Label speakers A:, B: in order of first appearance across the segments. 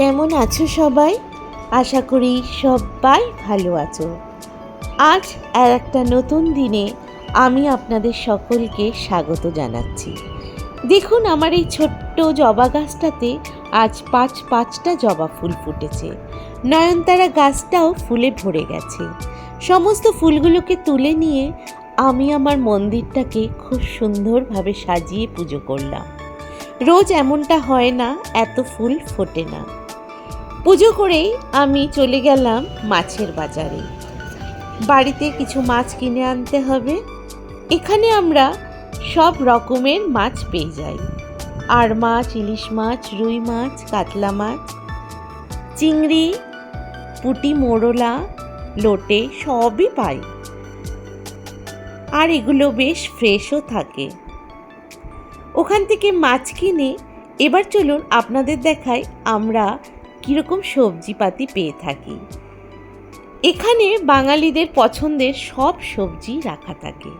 A: কেমন আছো সবাই? আশা করি সবাই ভালো আছো। আজ আর একটা নতুন দিনে আমি আপনাদের সকলকে স্বাগত জানাচ্ছি। দেখুন আমার এই ছোট্ট জবা গাছটাতে আজ পাঁচটা জবা ফুল ফুটেছে। নয়নতারা গাছটাও ফুলে ভরে গেছে। সমস্ত ফুলগুলোকে তুলে নিয়ে আমি আমার মন্দিরটাকে খুব সুন্দরভাবে সাজিয়ে পুজো করলাম। রোজ এমনটা হয় না, এত ফুল ফোটে না। পুজো করেই আমি চলে গেলাম মাছের বাজারে। বাড়িতে কিছু মাছ কিনে আনতে হবে। এখানে আমরা সব রকমের মাছ পেয়ে যাই। আর মাছ, ইলিশ মাছ, রুই মাছ, কাতলা মাছ, চিংড়ি, পুঁটি, মোরলা, লোটে সবই পাই। আর এগুলো বেশ ফ্রেশও থাকে। ওখান থেকে মাছ কিনে এবার চলুন আপনাদের দেখাই আমরা কীরকম সবজিপাতি পেয়ে থাকি। এখানে বাঙালিদের পছন্দের সব সবজি রাখা থাকে।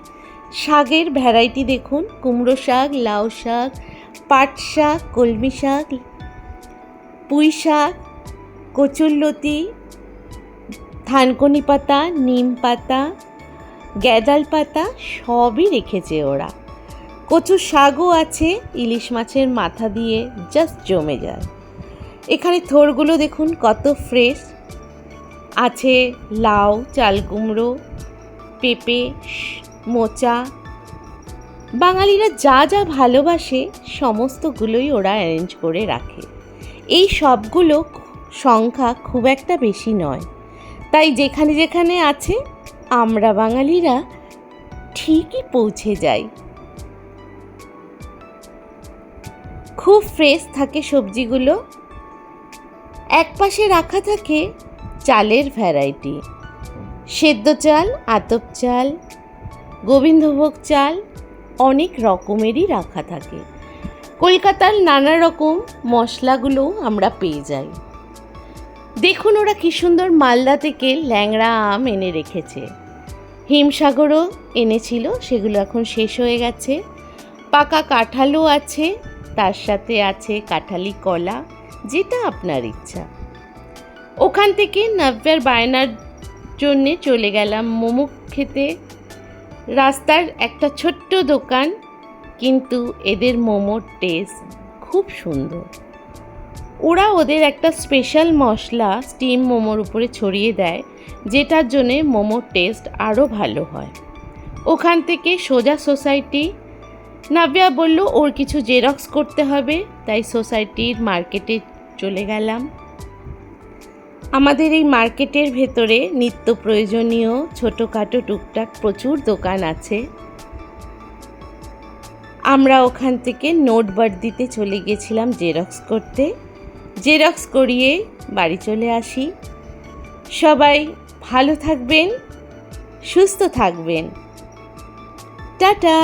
A: শাকের ভ্যারাইটি দেখুন, কুমড়ো শাক, লাউ শাক, পাট শাক, কলমি শাক, পুঁই শাক, কচুরলতি, থানকুনি পাতা, নিম পাতা, গ্যাঁদাল পাতা সবই রেখেছে ওরা। কচুর শাকও আছে, ইলিশ মাছের মাথা দিয়ে জাস্ট জমে যায়। এখানে থোড়গুলো দেখুন কত ফ্রেশ আছে। লাউ, চাল কুমড়ো, পেঁপে, মোচা, বাঙালিরা যা যা ভালোবাসে সমস্তগুলোই ওরা অ্যারেঞ্জ করে রাখে। এই সবগুলো সংখ্যা খুব একটা বেশি নয়, তাই যেখানে যেখানে আছে আমরা বাঙালিরা ঠিকই পৌঁছে যাই। খুব ফ্রেশ থাকে সবজিগুলো। একপাশে রাখা থাকে চালের ভ্যারাইটি, সেদ্ধ চাল, আতপ চাল, গোবিন্দভোগ চাল, অনেক রকমেরই রাখা থাকে। কলকাতার নানা রকম মশলাগুলোও আমরা পেয়ে যাই। দেখুন ওরা কি সুন্দর মালদা থেকে ল্যাংড়া আম এনে রেখেছে। হিমসাগরও এনেছিল, সেগুলো এখন শেষ হয়ে গেছে। পাকা কাঁঠালও আছে, তার সাথে আছে কাঁঠালি কলা, যেটা আপনার ইচ্ছা। ওখান থেকে নাব্যার বায়নার জন্যে চলে গেলাম মোমো খেতে। রাস্তার একটা ছোট্ট দোকান, কিন্তু এদের মোমোর টেস্ট খুব সুন্দর। ওরা ওদের একটা স্পেশাল মশলা স্টিম মোমোর উপরে ছড়িয়ে দেয়, যেটার জন্যে মোমোর টেস্ট আরও ভালো হয়। ওখান থেকে সোজা সোসাইটি। নাব্যা বলল ওর কিছু জেরক্স করতে হবে, তাই সোসাইটির মার্কেটে চলে গেলাম। আমাদের এই মার্কেটের ভেতরে নিত্য প্রয়োজনীয় ছোটোখাটো টুকটাক প্রচুর দোকান আছে। আমরা ওখান থেকে নোট বার্দিতে চলে গেছিলাম জেরক্স করতে। জেরক্স করিয়ে বাড়ি চলে আসি। সবাই ভালো থাকবেন, সুস্থ থাকবেন। টাটা।